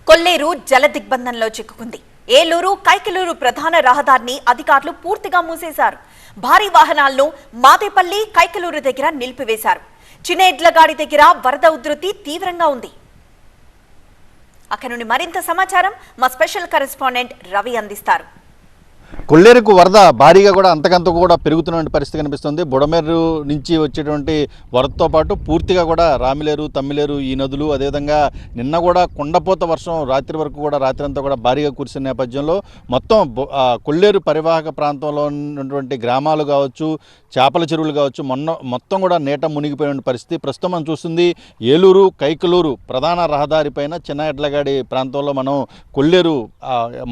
కొల్లేరు జల దిగ్బంధంలో చిక్కుకుంది. ఏలూరు కైకలూరు ప్రధాన రహదారిని అధికారులు పూర్తిగా మూసేశారు. భారీ వాహనాలను మాదేపల్లి కైకలూరు దగ్గర నిలిపివేశారు. చినేడ్లగాడి దగ్గర వరద ఉధృతి తీవ్రంగా ఉంది. అక్కడి నుండి మరింత సమాచారం మా స్పెషల్ కరెస్పాండెంట్ రవి అందిస్తారు. కొల్లేరుకు వరద భారీగా కూడా అంతకంత కూడా పెరుగుతున్న పరిస్థితి కనిపిస్తుంది. బుడమేరు నుంచి వచ్చేటువంటి వరదతో పాటు పూర్తిగా కూడా రామిలేరు, తమ్మిలేరు ఈ నదులు, అదేవిధంగా నిన్న కూడా కొండపోత వర్షం రాత్రి వరకు కూడా రాత్రి అంతా కూడా భారీగా కురిసిన నేపథ్యంలో మొత్తం కొల్లేరు పరివాహక ప్రాంతంలో ఉన్నటువంటి గ్రామాలు కావచ్చు, చేపల చెరువులు కావచ్చు, మొత్తం కూడా నీట మునిగిపోయిన పరిస్థితి ప్రస్తుతం మనం చూస్తుంది. ఏలూరు కైకలూరు ప్రధాన రహదారి పైన చిన్న ఎడ్లగాడి ప్రాంతంలో మనం కొల్లేరు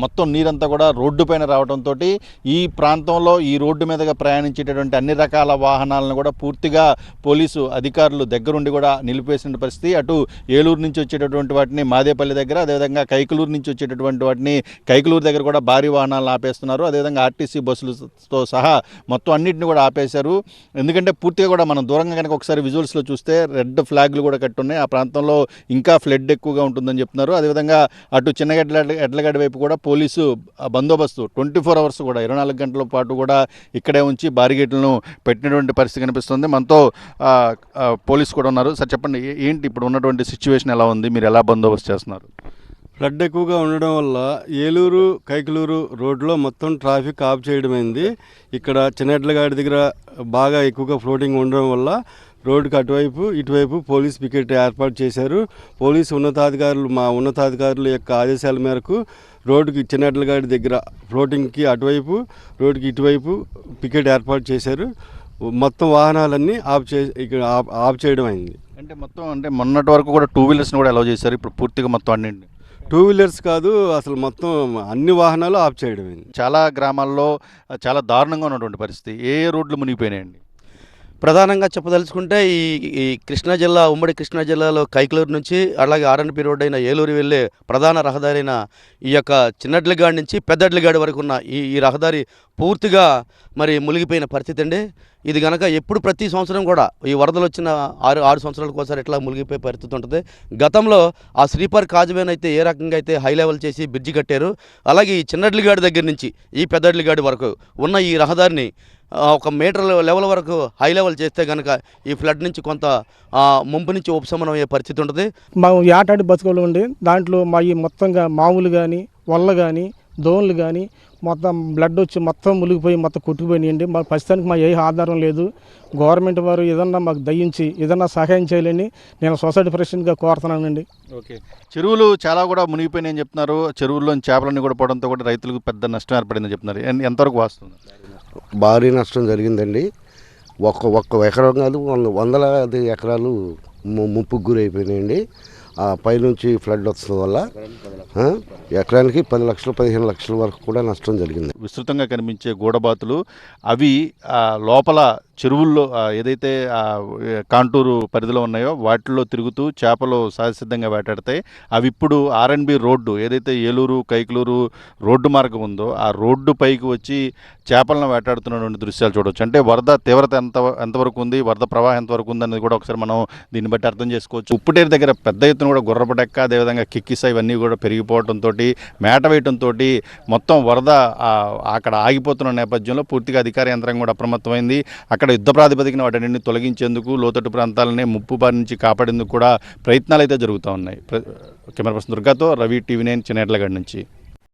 మొత్తం నీరంతా కూడా రోడ్డు పైన రావడంతో ఈ ప్రాంతంలో ఈ రోడ్డు మీదుగా ప్రయాణించేటటువంటి అన్ని రకాల వాహనాలను కూడా పూర్తిగా పోలీసు అధికారులు దగ్గరుండి కూడా నిలిపేసిన పరిస్థితి. అటు ఏలూరు నుంచి వచ్చేటటువంటి వాటిని మాదేపల్లి దగ్గర, అదేవిధంగా కైకలూరు నుంచి వచ్చేటటువంటి వాటిని కైకలూరు దగ్గర కూడా భారీ వాహనాలను ఆపేస్తున్నారు. అదేవిధంగా ఆర్టీసీ బస్సులతో సహా మొత్తం అన్నింటిని కూడా ఆపేశారు. ఎందుకంటే పూర్తిగా కూడా మనం దూరంగా కనుక ఒకసారి విజువల్స్లో చూస్తే రెడ్ ఫ్లాగ్లు కూడా కట్టున్నాయి. ఆ ప్రాంతంలో ఇంకా ఫ్లడ్ ఎక్కువగా ఉంటుందని చెప్తున్నారు. అదేవిధంగా అటు చిన్న ఎడ్లగడ్డ వైపు కూడా పోలీసు బందోబస్తు 24 అవర్స్ కూడా 24 గంటల పాటు కూడా ఇక్కడే ఉంచి బారిగేట్లను పెట్టినటువంటి పరిస్థితి కనిపిస్తుంది. మనతో పోలీసు కూడా ఉన్నారు. సార్ చెప్పండి, ఏంటి ఇప్పుడు ఉన్నటువంటి సిచ్యువేషన్ ఎలా ఉంది, మీరు ఎలా బందోబస్తు చేస్తున్నారు? ఫ్లడ్ ఎక్కువగా ఉండడం వల్ల ఏలూరు కైకలూరు రోడ్లో మొత్తం ట్రాఫిక్ ఆఫ్ చేయడమైంది. ఇక్కడ చిన్నెడ్లగాడి దగ్గర బాగా ఎక్కువగా ఫ్లోటింగ్ ఉండడం వల్ల రోడ్డుకి అటువైపు ఇటువైపు పోలీస్ పికెట్ ఏర్పాటు చేశారు. పోలీసు ఉన్నతాధికారుల యొక్క ఆదేశాల మేరకు రోడ్డుకి చిన్నెడ్లగాడి దగ్గర ఫ్లోటింగ్కి అటువైపు, రోడ్డుకి ఇటువైపు పికెట్ ఏర్పాటు చేశారు. మొత్తం వాహనాలన్నీ ఆఫ్ చేయడం అయింది. అంటే మొన్నటి వరకు కూడా 2 వీలర్స్ని కూడా అలౌ చేశారు. ఇప్పుడు పూర్తిగా మొత్తం అన్నింటిని 2 వీలర్స్ కాదు, అసలు మొత్తం అన్ని వాహనాలు ఆఫ్ చేయడం అయింది. చాలా గ్రామాల్లో చాలా దారుణంగా ఉన్నటువంటి పరిస్థితి. ఏ రోడ్లు మునిగిపోయినాయండి? ప్రధానంగా చెప్పదలుచుకుంటే ఈ కృష్ణా జిల్లా, ఉమ్మడి కృష్ణా జిల్లాలో కైకలూరు నుంచి అలాగే ఆర్ఎన్పి రోడ్ అయిన ఏలూరు వెళ్ళే ప్రధాన రహదారి అయిన ఈ యొక్క చిన్నడ్లగాడి నుంచి పెద్దడ్లగాడి వరకు ఉన్న ఈ రహదారి పూర్తిగా మరి మునిగిపోయిన పరిస్థితి అండి. ఇది కనుక ఎప్పుడు ప్రతి సంవత్సరం కూడా ఈ వరదలు వచ్చిన 6 సంవత్సరాలకు ఒకసారి ఇట్లా మునిగిపోయే పరిస్థితి ఉంటుంది. గతంలో ఆ శ్రీపార్ కాజువేన్ అయితే ఏ రకంగా అయితే హై లెవెల్ చేసి బ్రిడ్జి కట్టారు, అలాగే ఈ చిన్నడ్లగాడి దగ్గర నుంచి ఈ పెద్దడ్లగాడి వరకు ఉన్న ఈ రహదారిని 1 మీటర్ లెవెల్ వరకు హై లెవెల్ చేస్తే కనుక ఈ ఫ్లడ్ నుంచి కొంత ముంపు నుంచి ఉపశమనం అయ్యే పరిస్థితి ఉంటుంది. మేము ఏటాడి బతుకులు ఉండి దాంట్లో మా ఈ మొత్తంగా మామూలు కానీ వల్ల కానీ దోన్లు కానీ మొత్తం బ్లడ్ వచ్చి మొత్తం మునిగిపోయి మొత్తం కొట్టుకుపోయినాయండి. మా ప్రస్తుతానికి మా ఏ ఆధారం లేదు. గవర్నమెంట్ వారు ఏదన్నా మాకు దయించి ఏదన్నా సహాయం చేయాలని నేను సొసైటీ ప్రెసిడెంట్గా కోరుతున్నానండి. ఓకే, చెరువులు చాలా కూడా మునిగిపోయినాయని చెప్తున్నారు. చెరువుల్లోని చేపలన్నీ కూడా పోవడంతో కూడా రైతులకు పెద్ద నష్టం ఏర్పడిందని చెప్తున్నారు. ఎంతవరకు వస్తుంది? భారీ నష్టం జరిగిందండి. ఒక్క ఎకరం కాదు, వందలాది ఎకరాలు ముప్పుకు గురైపోయినాయండి. పైనుంచి ఫ్లడ్ వస్తుంది వల్ల ఎకరానికి 10 లక్షలు 15 లక్షల వరకు కూడా నష్టం జరిగింది. విస్తృతంగా కనిపించే గూడబాతులు అవి లోపల చెరువుల్లో ఏదైతే కాంటూరు పరిధిలో ఉన్నాయో వాటిల్లో తిరుగుతూ చేపలు సహజసిద్ధంగా వేటాడతాయి. అవి ఇప్పుడు ఆర్ఎన్బి రోడ్డు ఏదైతే ఏలూరు కైకలూరు రోడ్డు మార్గం ఉందో ఆ రోడ్డు పైకి వచ్చి చేపలను వేటాడుతున్నటువంటి దృశ్యాలు చూడవచ్చు. అంటే వరద తీవ్రత ఎంతవరకు ఉంది, వరద ప్రవాహం ఎంతవరకు ఉంది అనేది కూడా ఒకసారి మనం దీన్ని బట్టి అర్థం చేసుకోవచ్చు. ఉప్పుటేరు దగ్గర పెద్ద ఎత్తున కూడా గుర్రపడెక్క, అదేవిధంగా కిక్కిస ఇవన్నీ కూడా పెరిగిపోవడంతో మేట వేయడంతో మొత్తం వరద అక్కడ ఆగిపోతున్న నేపథ్యంలో పూర్తిగా అధికార యంత్రాంగం కూడా అప్రమత్తమైంది. అక్కడ యుద్ధ ప్రాతిపదికన వాటిని తొలగించేందుకు, లోతట్టు ప్రాంతాలని ముప్పు బారి నుంచి కాపాడేందుకు కూడా ప్రయత్నాలు అయితే జరుగుతూ ఉన్నాయి. కెమెరా పర్సన్ దుర్గాతో రవి, టీవీ 9 చిన్నెడ్లగడ్డ నుంచి.